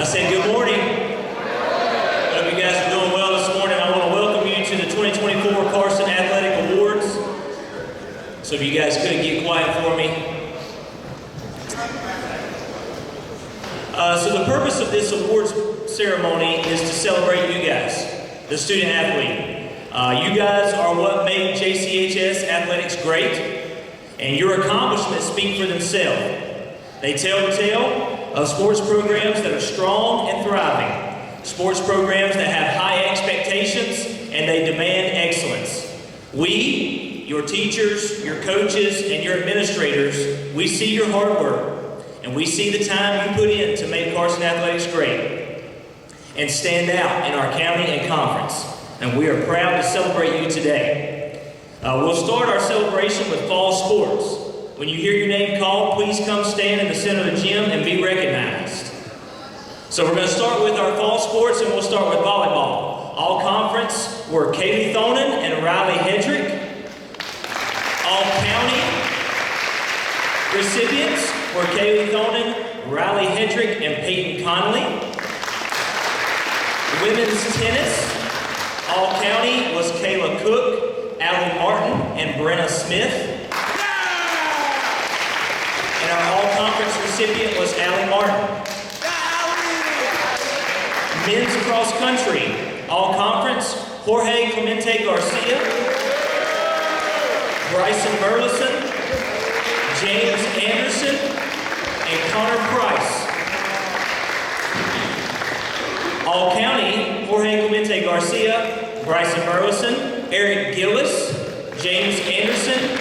I said good morning. Hope you guys are doing well this morning. I want to welcome you to the 2024 Carson Athletic Awards. So if you guys could get quiet for me. So the purpose of this awards ceremony is to celebrate you guys, the student athlete. You guys are what make JCHS athletics great, and your accomplishments speak for themselves. They tell the tale of sports programs that are strong and thriving, sports programs that have high expectations and they demand excellence. We, your teachers, your coaches, and your administrators, we see your hard work, and we see the time you put in to make Carson Athletics great and stand out in our county and conference. And we are proud to celebrate you today. We'll start our celebration with fall sports. When you hear your name called, please come stand in the center of the gym and be recognized. So we're going to start with our fall sports, and we'll start with volleyball. All conference were Kaylee Thonen and Riley Hedrick. All county recipients were Kaylee Thonen, Riley Hedrick, and Peyton Connolly. Women's tennis, all county was Kayla Cook, Allie Martin, and Brenna Smith. And our all-conference recipient was Allie Martin. Men's cross country, all conference, Jorge Clemente Garcia, Bryson Burleson, James Anderson, and Connor Price. All county, Jorge Clemente Garcia, Bryson Burleson, Eric Gillis, James Anderson,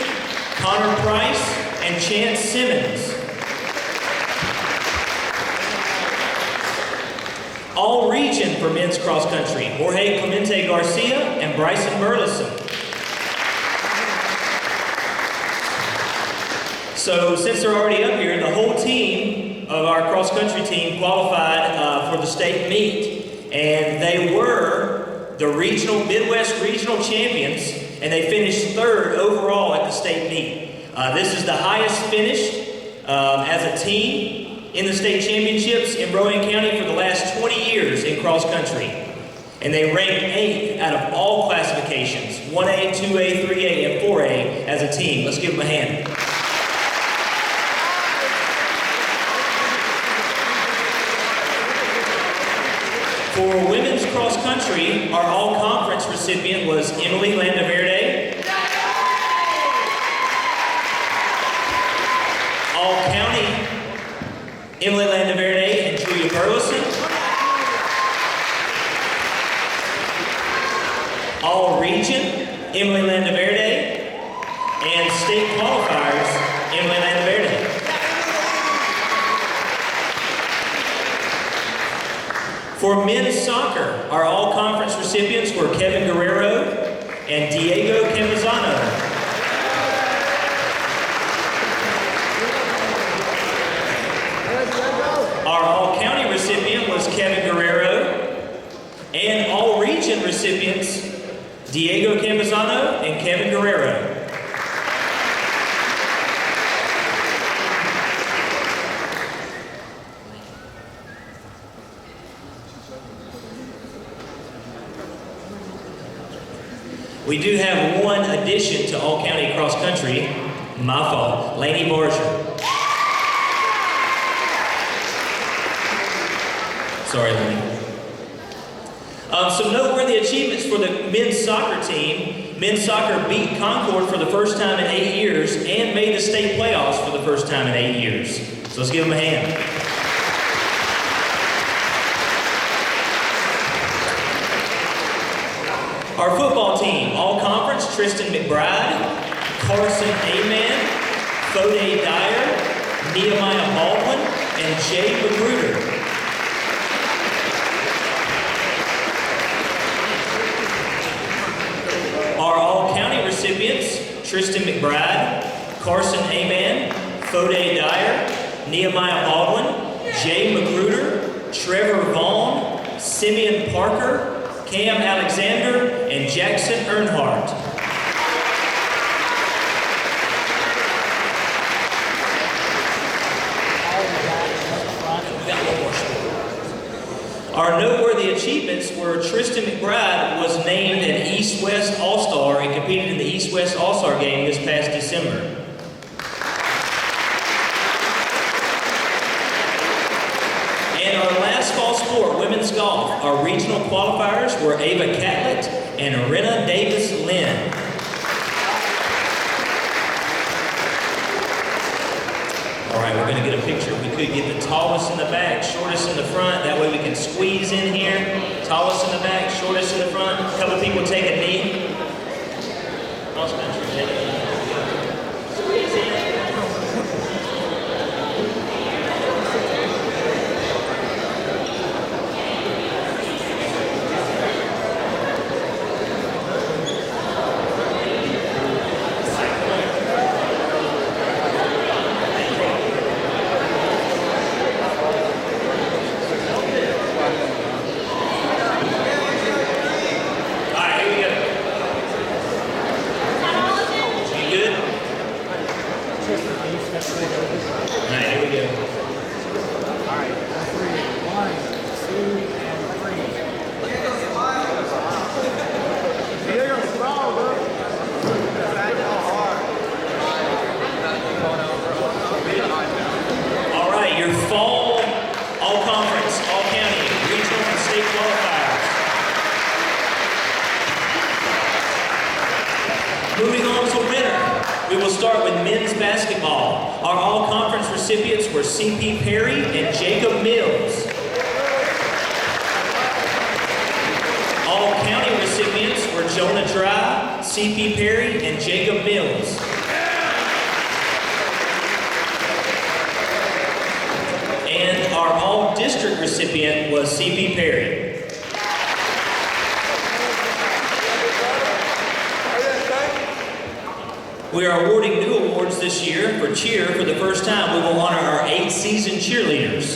Connor Price, and Chance Simmons. All region for men's cross country, Jorge Clemente Garcia and Bryson Burleson. So since they're already up here, the whole team of our cross country team qualified for the state meet, and they were the Midwest regional champions, and they finished third overall at the state meet. This is the highest finish as a team in the state championships in Rowan County for the last 20 years in cross country. And they ranked 8th out of all classifications, 1A, 2A, 3A, and 4A as a team. Let's give them a hand. For women's cross country, our all-conference recipient was Emily Landaverde. All-county, Emily Landaverde and Julia Burleson. All-region, Emily Landaverde. And state qualifiers, Emily Landaverde. For men's soccer, our all-conference recipients were Kevin Guerrero and Diego Camazano. Our all-county recipient was Kevin Guerrero, and all-region recipients, Diego Camazano and Kevin Guerrero. We do have one addition to all-county cross-country. My fault, Laney Barger. Sorry, Lenny. Some noteworthy achievements for the men's soccer team. Men's soccer beat Concord for the first time in 8 years and made the state playoffs for the first time in 8 years. So let's give them a hand. Our football team, all conference, Tristan McBride, Carson Aman, Fode Dyer, Nehemiah Baldwin, and Jay Magruder. Our all-county recipients, Tristan McBride, Carson Aman, Fode Dyer, Nehemiah Baldwin, Jay Magruder, Trevor Vaughn, Simeon Parker, Cam Alexander, and Jackson Earnhardt. achievements were Tristan McBride was named an East-West All-Star and competed in the East-West All-Star game this past December. And our last fall sport, women's golf, our regional qualifiers were Ava Catlett and Renna Davis-Lynn. All right, we're going to get a picture. We could get the tallest in the back, shortest in the front. That way we can squeeze in here. Tallest in the back, shortest in the front. A couple people take a knee. Cross country, take a knee. Squeeze in. Moving on to winter, we will start with men's basketball. Our all-conference recipients were C.P. Perry and Jacob Mills. All-county recipients were Jonah Dry, C.P. Perry, and Jacob Mills. And our all-district recipient was C.P. Perry. We are awarding new awards this year for cheer. For the first time, we will honor our 8-season cheerleaders.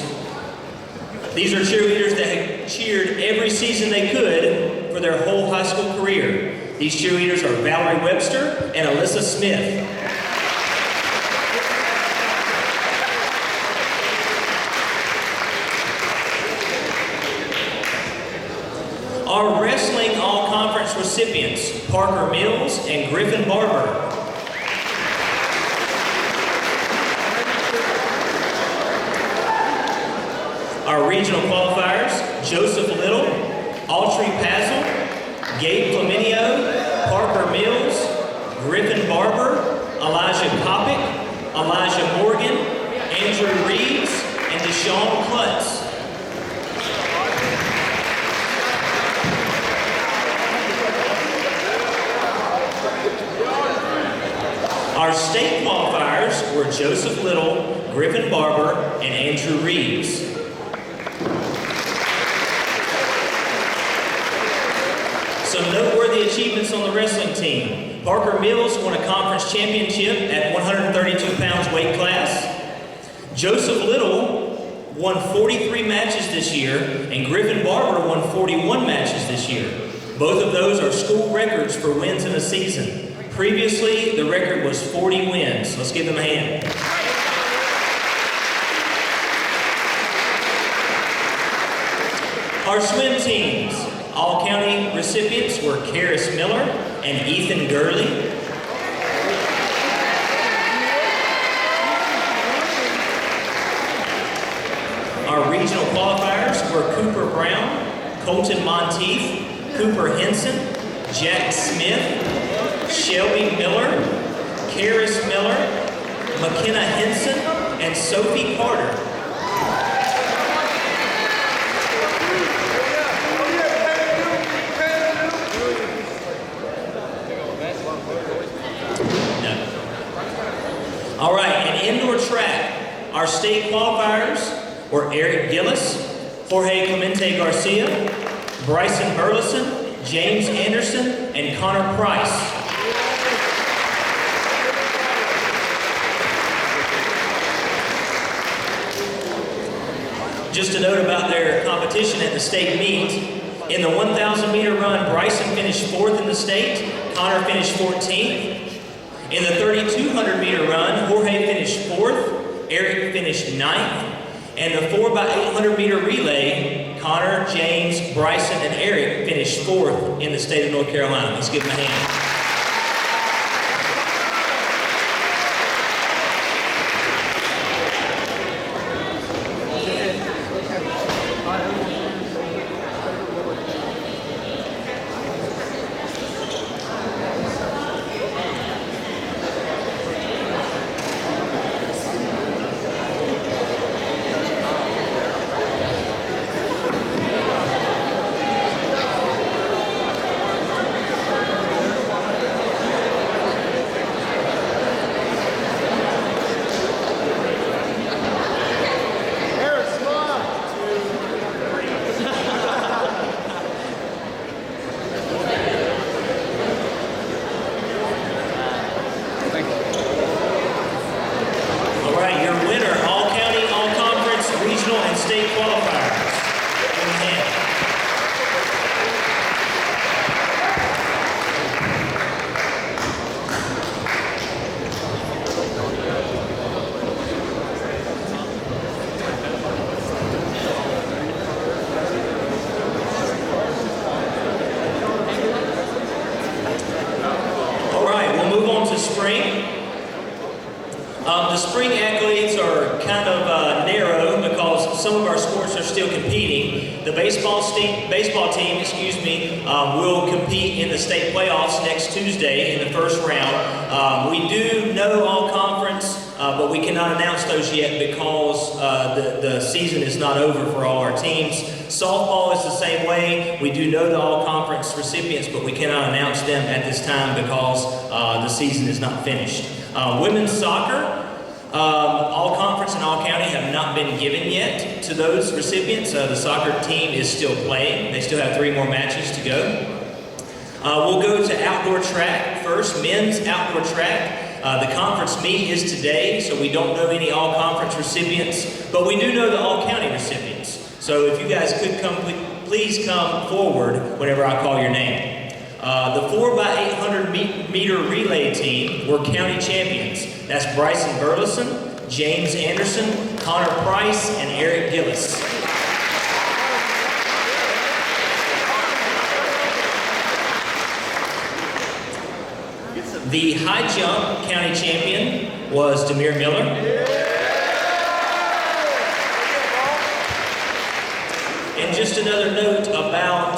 These are cheerleaders that have cheered every season they could for their whole high school career. These cheerleaders are Valerie Webster and Alyssa Smith. Our wrestling all-conference recipients, Parker Mills and Griffin Barber. Our regional qualifiers, Joseph Little, Autry Pazel, Gabe Flaminio, Parker Mills, Griffin Barber, Elijah Kopic, Elijah Morgan, Andrew Reeves, and Deshaun Klutz. Our state qualifiers were Joseph Little, Griffin Barber, and Andrew Reeves. Some noteworthy achievements on the wrestling team. Parker Mills won a conference championship at 132 pounds weight class. Joseph Little won 43 matches this year, and Griffin Barber won 41 matches this year. Both of those are school records for wins in a season. Previously, the record was 40 wins. Let's give them a hand. Our swim teams. All-county recipients were Karis Miller and Ethan Gurley. Our regional qualifiers were Cooper Brown, Colton Monteith, Cooper Henson, Jack Smith, Shelby Miller, Karis Miller, McKenna Henson, and Sophie Carter. All right, and indoor track. Our state qualifiers were Eric Gillis, Jorge Clemente Garcia, Bryson Burleson, James Anderson, and Connor Price. Just a note about their competition at the state meet. In the 1,000-meter run, Bryson finished 4th in the state, Connor finished 14th. In the 3,200-meter run, Jorge finished 4th, Eric finished 9th. And the 4x800 meter relay, Connor, James, Bryson, and Eric finished 4th in the state of North Carolina. Let's give them a hand. State qualifiers. All right, we'll move on to spring. The spring accolades are kind of narrow because some of our sports are still competing. The baseball team, will compete in the state playoffs next Tuesday in the first round. We do know all conference, but we cannot announce those yet because the season is not over for all our teams. Softball is the same way. We do know the all conference recipients, but we cannot announce them at this time because the season is not finished. Women's soccer, all conference and all county have not been given yet to those recipients. The soccer team is still playing. They still have 3 more matches to go. We'll go to outdoor track first, men's outdoor track. The conference meet is today, so we don't know any all conference recipients, but we do know the all county recipients. So if you guys could come, please come forward whenever I call your name. The 4x800 meter relay team were county champions. That's Bryson Burleson, James Anderson, Connor Price, and Eric Gillis. The high jump county champion was Demir Miller. And just another note about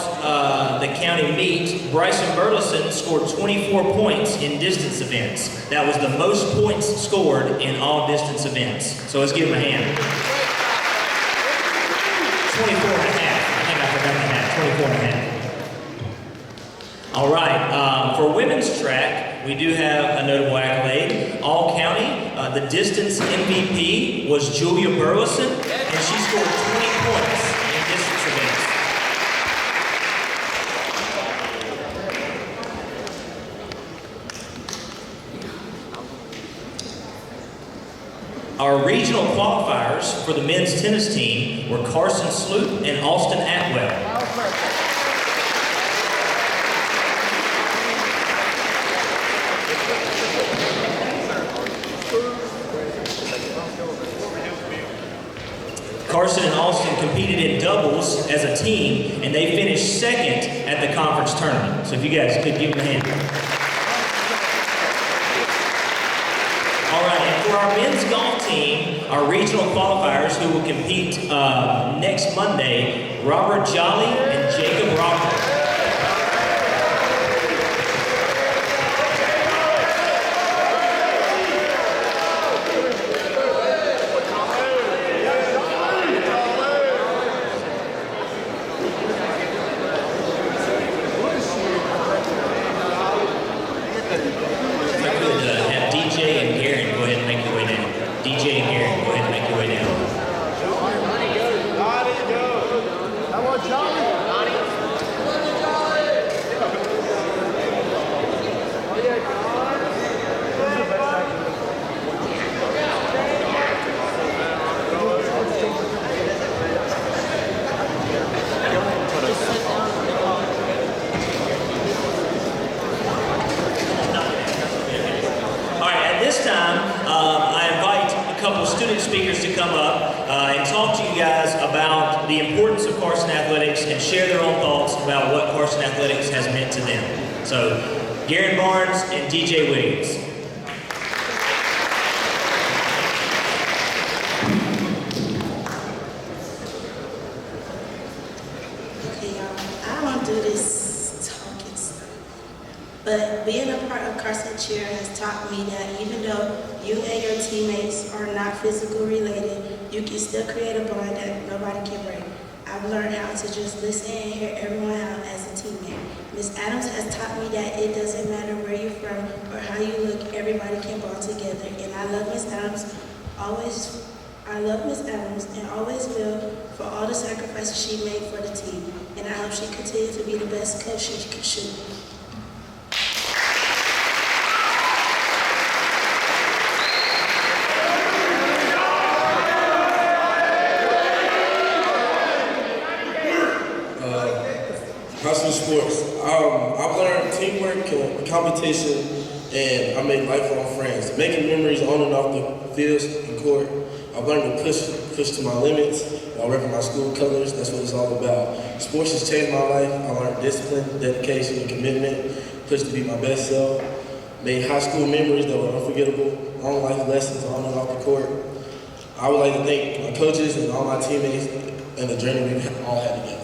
the county meet, Bryson Burleson scored 24 points in distance events. That was the most points scored in all distance events. So let's give him a hand. 24 and a half. I think I forgot the half. 24 and a half. All right, for women's track, we do have a notable accolade. All county, the distance MVP was Julia Burleson, and she scored 20 points. Our regional qualifiers for the men's tennis team were Carson Sloop and Austin Atwell. Carson and Austin competed in doubles as a team, and they finished 2nd at the conference tournament. So if you guys could give them a hand. All right, and for our men's golf team, our regional qualifiers who will compete next Monday, Robert Jolly and Jacob Rocker. up and talk to you guys about the importance of Carson Athletics and share their own thoughts about what Carson Athletics has meant to them. So, Garen Barnes and DJ Williams. But being a part of Carson Cheer has taught me that even though you and your teammates are not physically related, you can still create a bond that nobody can break. I've learned how to just listen and hear everyone out as a teammate. Ms. Adams has taught me that it doesn't matter where you're from or how you look, everybody can bond together. And I love Ms. Adams and always will for all the sacrifices she made for the team. And I hope she continues to be the best coach she should be. Carson Sports. I've learned teamwork, competition, and I made lifelong friends. Making memories on and off the field and court. I've learned to push to my limits while repping my school colors. That's what it's all about. Sports has changed my life. I learned discipline, dedication, and commitment. Pushed to be my best self. Made high school memories that were unforgettable. Long life lessons on and off the court. I would like to thank my coaches and all my teammates and the journey we've all had together.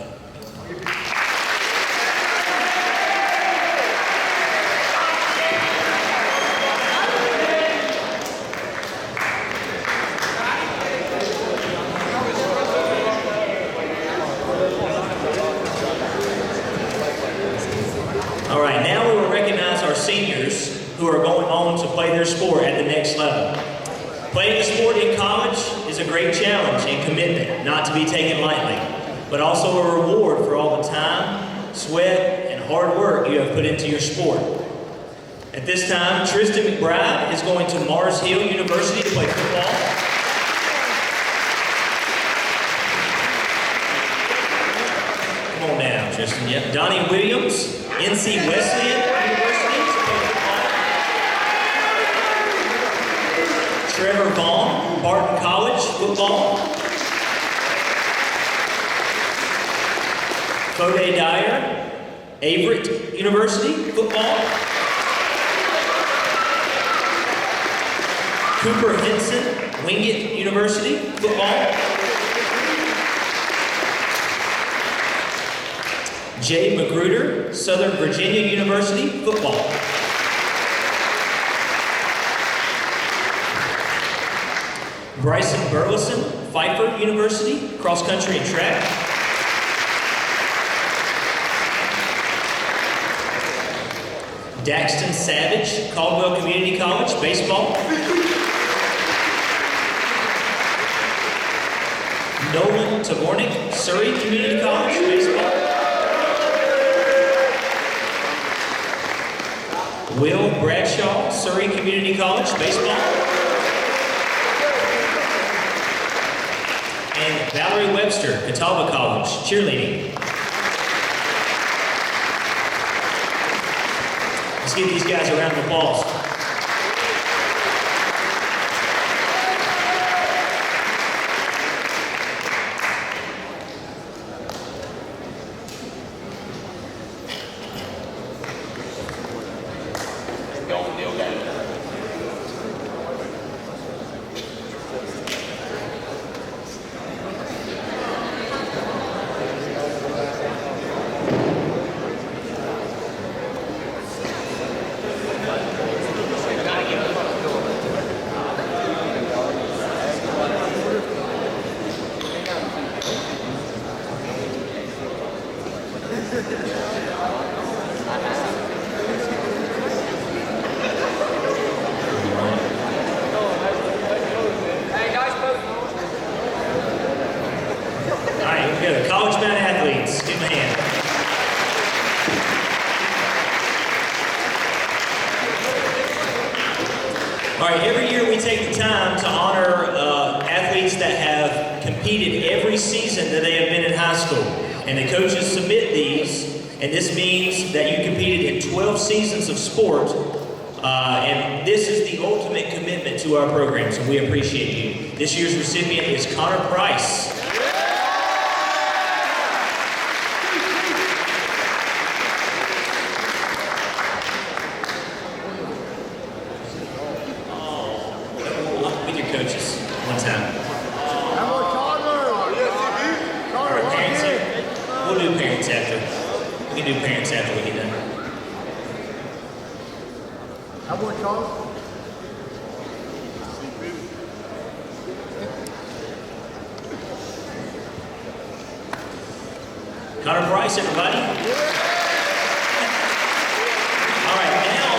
All right, now we will recognize our seniors who are going on to play their sport at the next level. Playing a sport in college is a great challenge and commitment, not to be taken lightly, but also a reward for all the time, sweat, and hard work you have put into your sport. At this time, Tristan McBride is going to Mars Hill University to play football. Come on down, Tristan. Yep. Donnie Williams, NC Wesleyan University to play football. Trevor Vaughn, Barton College football. Fode Dyer, Averett University football. Cooper Henson, Wingate University football. Jay Magruder, Southern Virginia University football. Bryson Burleson, Pfeiffer University, cross country and track. Daxton Savage, Caldwell Community College, baseball. Nolan Tabornik, Surrey Community College, baseball. Will Bradshaw, Surrey Community College, baseball. And Valerie Webster, Catawba College, cheerleading. Let's give these guys a round of applause. Good. College-bound athletes, give them a hand. All right, every year we take the time to honor athletes that have competed every season that they have been in high school. And the coaches submit these, and this means that you competed in 12 seasons of sport And this is the ultimate commitment to our program, so we appreciate you. This year's recipient is Connor Price. With your coaches, one time. All right, parents here. We'll do parents after. We can do parents after we get done. Connor Price, everybody. All right, now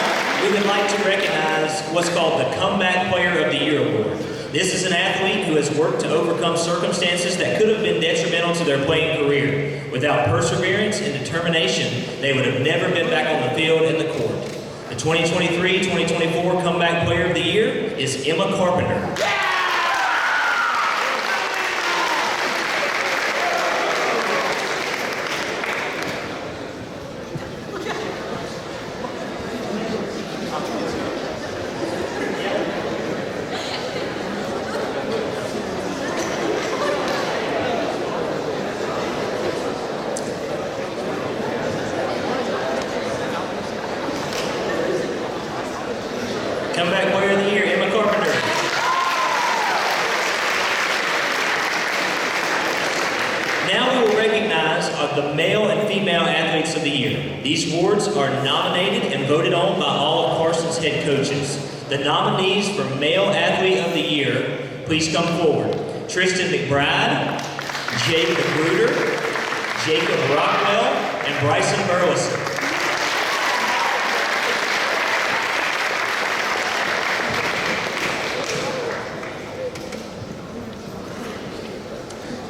we would like to recognize what's called the Comeback Player of the Year Award. This is an athlete who has worked to overcome circumstances that could have been detrimental to their playing career. Without perseverance and determination, they would have never been back on the field and the court. The 2023-2024 Comeback Player of the Year is Emma Carpenter. Comeback Player of the Year, Emma Carpenter. Now we will recognize the male and female athletes of the year. These awards are nominated and voted on by all of Carson's head coaches. The nominees for Male Athlete of the Year, please come forward. Tristan McBride, Jake Magruder, Jacob Rockwell, and Bryson Burleson.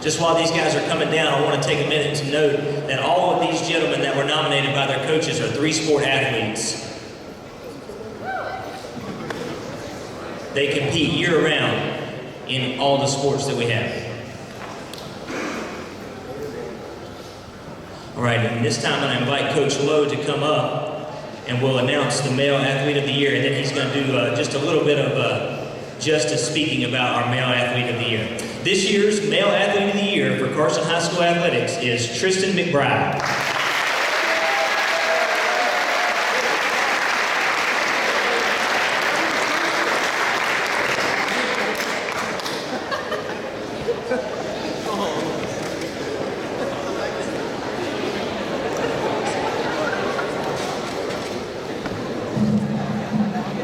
Just while these guys are coming down, I want to take a minute to note that all of these gentlemen that were nominated by their coaches are three-sport athletes. They compete year-round in all the sports that we have. All right, and this time I'm going to invite Coach Lowe to come up and we'll announce the Male Athlete of the Year, and then he's going to do just a little bit of justice speaking about our Male Athlete of the Year. This year's Male Athlete of the Year for Carson High School Athletics is Tristan McBride.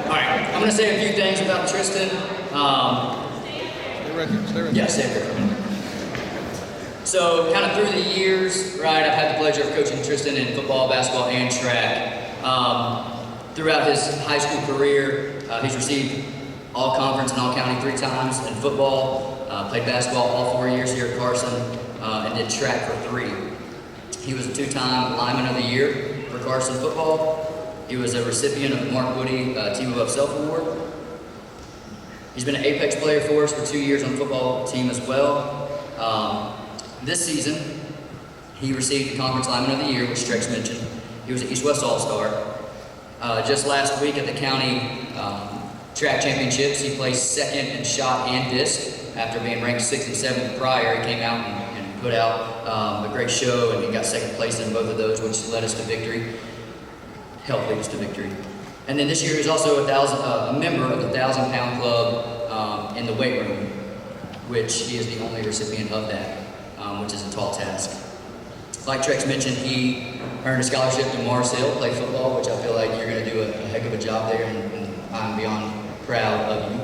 All right, I'm going to say a few things about Tristan. Yes, so kind of through the years, right, I've had the pleasure of coaching Tristan in football, basketball, and track. Throughout his high school career, he's received all-conference and all-county 3 times in football, played basketball all 4 years here at Carson, and did track for 3. He was a 2-time Lineman of the Year for Carson football. He was a recipient of the Mark Woody Team Above Self Award. He's been an Apex player for us for 2 years on the football team as well. This season, he received the Conference Lineman of the Year, which Trex mentioned. He was an East-West All-Star. Just last week at the county track championships, he placed 2nd in shot and disc. After being ranked 6th and 7th prior, he came out and put out a great show, and he got 2nd place in both of those, which led us to victory. Helped lead us to victory. And then this year he's also a member of the 1,000-pound club in the weight room, which he is the only recipient of that, which is a tall task. Like Trex mentioned, he earned a scholarship to Mars Hill, play football, which I feel like you're going to do a heck of a job there, and I'm beyond proud of you.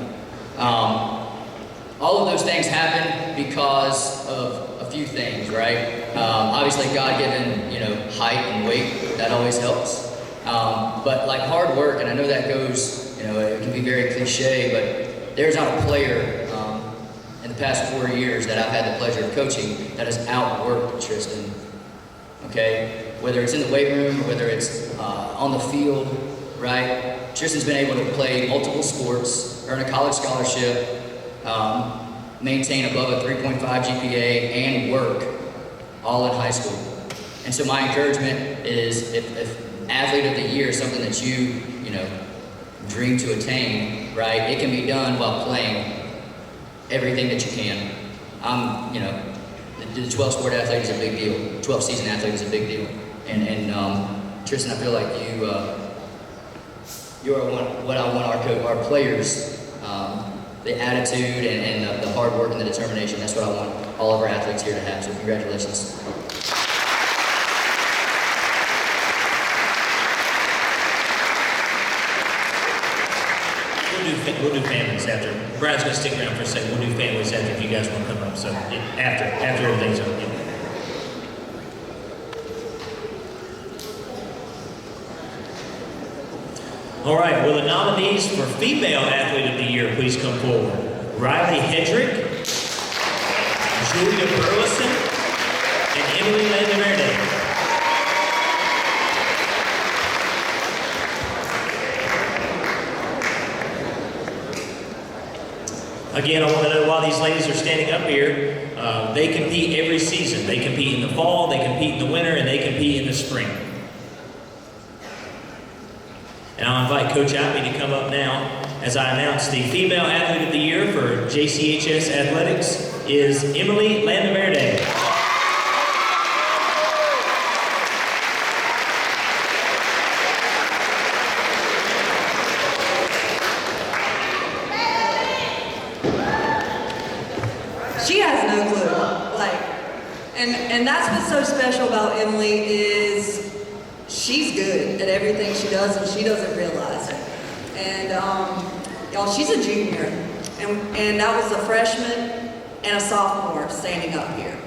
All of those things happen because of a few things, right? Obviously, God-given, height and weight, that always helps. But like hard work, and I know that goes, it can be very cliche, but there's not a player in the past 4 years that I've had the pleasure of coaching that has outworked Tristan, okay? Whether it's in the weight room or whether it's on the field, right? Tristan's been able to play multiple sports, earn a college scholarship, maintain above a 3.5 GPA, and work all in high school. And so my encouragement is if Athlete of the Year is something that you dream to attain, right? It can be done while playing everything that you can. You know, the 12 sport athlete is a big deal. 12 season athlete is a big deal. And Tristan, I feel like you are what I want our players, the attitude and the hard work and the determination. That's what I want all of our athletes here to have. So congratulations. We'll do families after. Brad's going to stick around for a second. We'll do families after if you guys want to come up. So after everything's over. Yeah. All right. Will the nominees for Female Athlete of the Year please come forward? Riley Hedrick, Julia Burleson, and Emily Landaverde. Again, I want to know why these ladies are standing up here. They compete every season. They compete in the fall, they compete in the winter, and they compete in the spring. And I'll invite Coach Appy to come up now as I announce the Female Athlete of the Year for JCHS Athletics is Emily Landaverde. She has no clue. And that's what's so special about Emily is she's good at everything she does and she doesn't realize it. And y'all, she's a junior, and that was a freshman and a sophomore standing up here.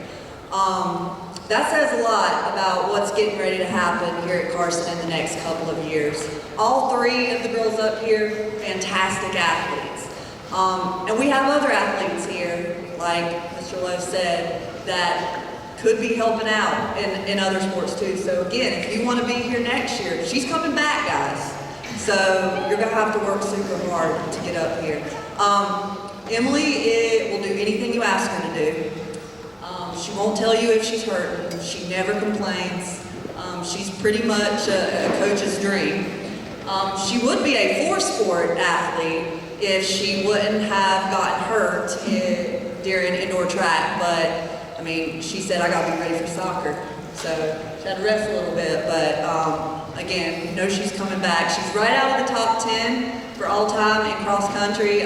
That says a lot about what's getting ready to happen here at Carson in the next couple of years. All three of the girls up here, fantastic athletes. And we have other athletes here, like Mr. Lowe said, that could be helping out in other sports too. So again, if you want to be here next year, she's coming back, guys. So you're going to have to work super hard to get up here. Emily will do anything you ask her to do. She won't tell you if she's hurting. She never complains. She's pretty much a coach's dream. She would be a four-sport athlete if she wouldn't have gotten hurt during indoor track, but I mean, she said, I gotta be ready for soccer. So she had to rest a little bit, but again, you know she's coming back. She's right out of the top 10 for all time in cross country.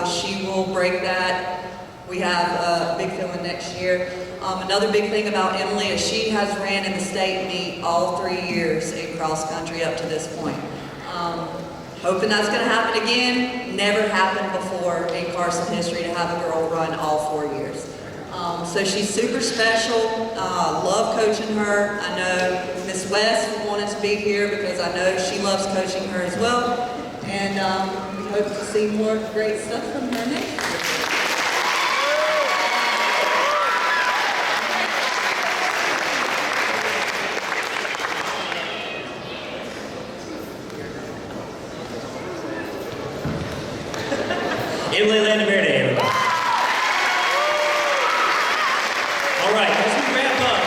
She will break that. We have a big feeling next year. Another big thing about Emily is she has ran in the state meet all 3 years in cross country up to this point. Hoping that's going to happen again. Never happened before in Carson history to have a girl run all 4 years. So she's super special. Love coaching her. I know Miss West wanted to be here because I know she loves coaching her as well. And we hope to see more great stuff from her next year. Emily Landaverde, everybody. All right, as we wrap up,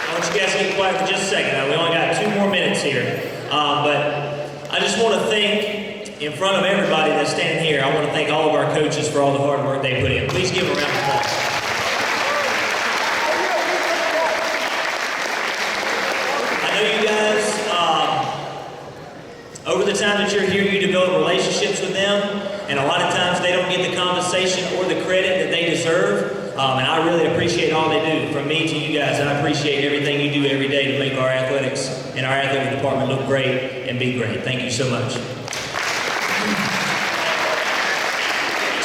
I want you guys to get quiet for just a second. We only got 2 more minutes here. But I just want to thank, in front of everybody that's standing here, I want to thank all of our coaches for all the hard work they put in. Please give them a round of applause. I know you guys, over the time that you're here, you develop relationships with them. And a lot of times they don't get the compensation or the credit that they deserve. And I really appreciate all they do, from me to you guys. And I appreciate everything you do every day to make our athletics and our athletic department look great and be great. Thank you so much.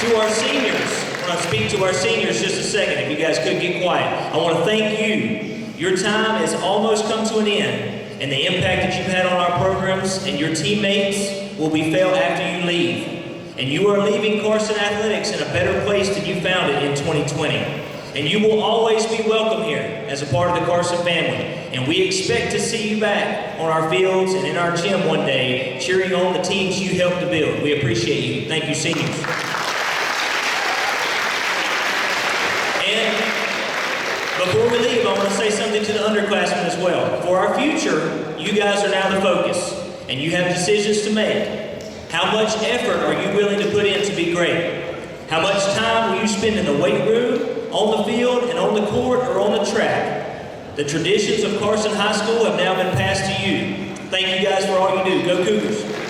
To our seniors, I want to speak to our seniors just a second. If you guys could get quiet. I want to thank you. Your time has almost come to an end. And the impact that you've had on our programs and your teammates will be felt after you leave. And you are leaving Carson Athletics in a better place than you found it in 2020. And you will always be welcome here as a part of the Carson family. And we expect to see you back on our fields and in our gym one day, cheering on the teams you helped to build. We appreciate you. Thank you, seniors. And before we leave, I want to say something to the underclassmen as well. For our future, you guys are now the focus, and you have decisions to make. How much effort are you willing to put in to be great? How much time will you spend in the weight room, on the field, and on the court, or on the track? The traditions of Carson High School have now been passed to you. Thank you guys for all you do. Go Cougars!